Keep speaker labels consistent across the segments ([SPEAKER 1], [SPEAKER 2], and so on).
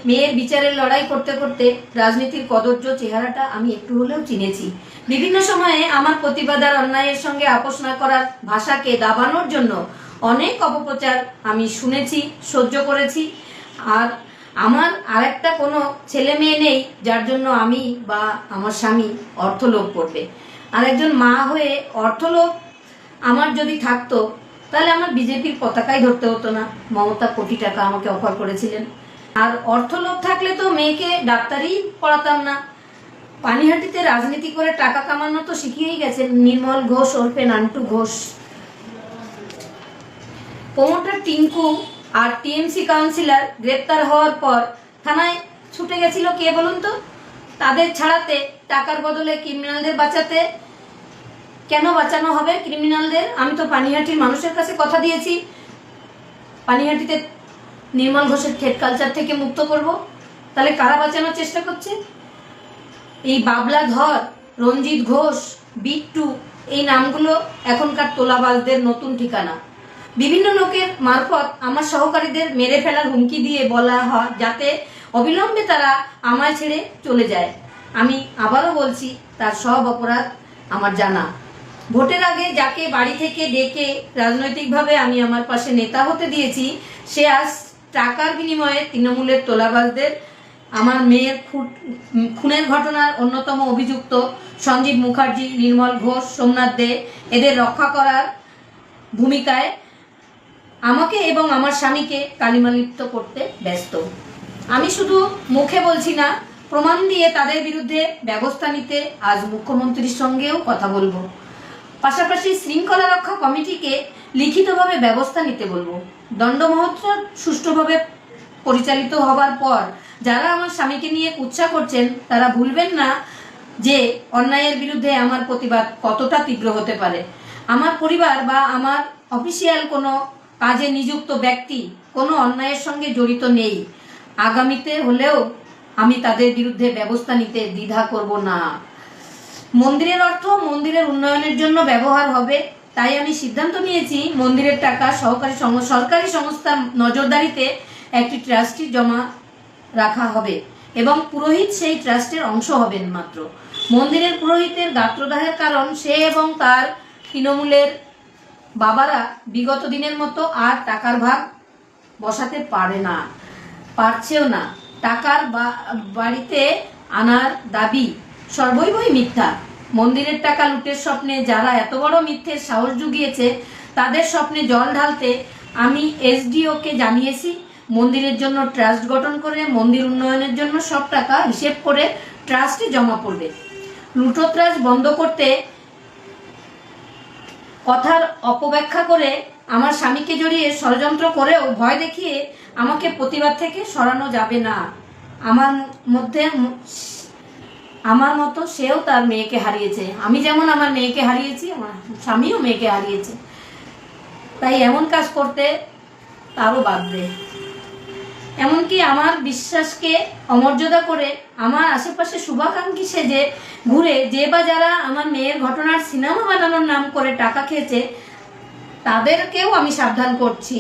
[SPEAKER 1] মেয়ের বিচারের লড়াই করতে করতে রাজনীতির কদর্য চেহারাটা আমি একটু হলেও চিনেছি। বিভিন্ন সময়ে আমার প্রতিবাদ আর অন্যায়ের সঙ্গে আপোষ না করার ভাষাকে দাবানোর জন্য অনেক অপপ্রচার আমি শুনেছি, সহ্য করেছি। আর আমার আরেকটা কোনো ছেলে মেয়ে নেই যার জন্য আমি বা আমার স্বামী অর্থলোভ করবে। আর একজন মা হয়ে অর্থলোভ আমার যদি থাকতো তাহলে আমার বিজেপির পতাকাই ধরতে হতো না। মমতা কোটি টাকা আমাকে অফার করেছিলেন। আর অর্থলোভ থাকলে তো মেয়েকে ডাক্তারই পড়াতাম না। পানিহাটিতে রাজনীতি করে টাকা কামানো তো শিখিয়েই গেছেন নির্মল ঘোষ ওরফে নান্টু ঘোষ। প্রমোটার টিঙ্কু আর টিএমসি কাউন্সিলর গ্রেপ্তার হওয়ার পর থানায় ছুটে গেছিল কে বলুন তো? তাদের ছাড়াতে, টাকার বদলে ক্রিমিনালদের বাঁচাতে। কেন বাঁচানো হবে ক্রিমিনালদের? আমি তো পানিহাটির মানুষের কাছে কথা দিয়েছি পানিহাটিতে নির্মল ঘোষের থ্রেড কালচার থেকে মুক্ত করব। তাহলে কারা বাঁচানোর চেষ্টা করছে? এই বাবলা ধর, রঞ্জিত ঘোষ, বিট্টু, এই নামগুলো এখনকার তোলাবাজদের নতুন ঠিকানা। বিভিন্ন লোকের মারফত আমার সহকারীদের মেরে ফেলার হুমকি দিয়ে বলা হয় যাতে অবিলম্বে তারা আমায় ছেড়ে চলে যায়। আমি আবারও বলছি, তার সব অপরাধ আমার জানা। ভোটের আগে যাকে বাড়ি থেকে ডেকে রাজনৈতিকভাবে আমি আমার পাশে নেতা হতে দিয়েছি, সে আজ টাকার বিনিময়ে তৃণমূলের তোলাবাজদের আমার মেয়ের খুনের ঘটনার অন্যতম অভিযুক্ত সঞ্জীব মুখার্জি, নির্মল ঘোষ, সোমনাথ দে এদের রক্ষা করার ভূমিকায় আমাকে এবং আমার স্বামীকে কালিমালিপ্ত করতে ব্যস্ত। আমি শুধু মুখে বলছি না, প্রমাণ দিয়ে তাদের বিরুদ্ধে ব্যবস্থা নিতে আজ মুখ্যমন্ত্রীর সঙ্গেও কথা বলবো। পাশাপাশি শৃঙ্খলা রক্ষা কমিটিকে লিখিতভাবে ব্যবস্থা নিতে বলবো। দণ্ড মহোৎসব সুষ্ঠুভাবে পরিচালিত হবার পর যারা আমার স্বামীকে নিয়ে কুৎসা করছেন তারা ভুলবেন না যে অন্যায়ের বিরুদ্ধে আমার প্রতিবাদ কতটা তীব্র হতে পারে। আমার পরিবার বা আমার অফিসিয়াল কোনো কাজে নিযুক্ত ব্যক্তি কোনো অন্যায়ের সঙ্গে জড়িত নেই। আগামীতে হলেও আমি তাদের বিরুদ্ধে ব্যবস্থা নিতে দ্বিধা করব না। মন্দিরের অর্থ মন্দিরের উন্নয়নের জন্য ব্যবহার হবে, তাই আমি সিদ্ধান্ত নিয়েছি মন্দিরের টাকা সরকারি সংস্থার নজরদারিতে একটি ট্রাস্টি জমা রাখা হবে এবং পুরোহিত সেই ট্রাস্টের অংশ হবেন মাত্র। মন্দিরের পুরোহিতের গাত্রদাহের কারণ সে এবং তার তৃণমূলের বাবারা বিগত দিনের মতো আর টাকার ভাগ বসাতে পারছেও না। টাকার বাড়িতে আনার দাবি সর্বৈবই মিথ্যা। মন্দিরের টাকা লুটের স্বপ্নে যারা এত বড় মিথ্যের সাহস জুগিয়েছে তাদের স্বপ্নে জল ঢালতে আমি এসডিওকে জানিয়েছি মন্দিরের জন্য ট্রাস্ট গঠন করে মন্দির উন্নয়নের জন্য সব টাকা হিসেব করে ট্রাস্টে জমা পড়বে। লুটোত্রাস বন্ধ করতে কথার অপব্যাখ্যা করে আমার স্বামীকে জড়িয়ে ষড়যন্ত্র করেও ভয় দেখিয়ে আমাকে প্রতিবাদ থেকে সরানো যাবে না। আমার মতো সেও তার মেয়েকে হারিয়েছে। আমি যেমন আমার মেয়েকে হারিয়েছি, আমার স্বামীও মেয়েকে হারিয়েছে। তাই এমন কাজ করতে তারও বাধ্য। এমনকি আমার বিশ্বাসকে অমর্যাদা করে আমার আশেপাশে শুভাকাঙ্ক্ষী সেজে ঘুরে যে বা যারা আমার মেয়ের ঘটনার সিনেমা বানানোর নাম করে টাকা খেয়েছে তাদেরকেও আমি সাবধান করছি।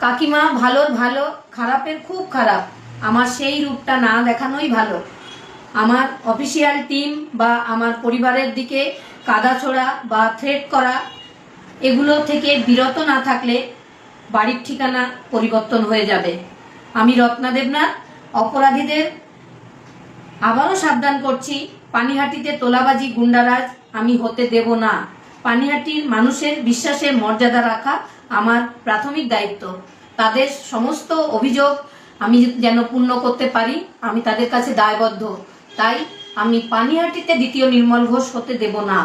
[SPEAKER 1] কাকিমা ভালোর ভালো, খারাপের খুব খারাপ, আমার সেই রূপটা না দেখানোই ভালো। আমার অফিসিয়াল টিম বা আমার পরিবারের দিকে কাদা ছোড়া বা থ্রেট করা এগুলো থেকে বিরত না থাকলে বাড়ির ঠিকানা পরিবর্তন হয়ে যাবে। আমি রত্না দেবনাথ অপরাধীদের আবারও সাবধান করছি, পানিহাটিতে তোলাবাজি গুন্ডারাজ আমি হতে দেব না। পানিহাটির মানুষের বিশ্বাসের মর্যাদা রাখা আমার প্রাথমিক দায়িত্ব। তাদের সমস্ত অভিযোগ আমি যেন পূর্ণ করতে পারি, আমি তাদের কাছে দায়বদ্ধ। তাই আমি পানিহাটিতে দ্বিতীয় নির্মল ঘোষ হতে দেব না।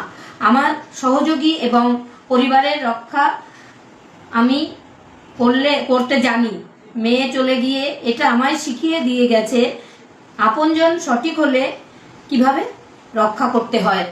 [SPEAKER 1] আমার সহযোগী এবং পরিবারের রক্ষা আমি করতে জানি। মেয়ে চলে গিয়ে এটা আমায় শিখিয়ে দিয়ে গেছে আপনজন সঠিক হলে কিভাবে রক্ষা করতে হয়।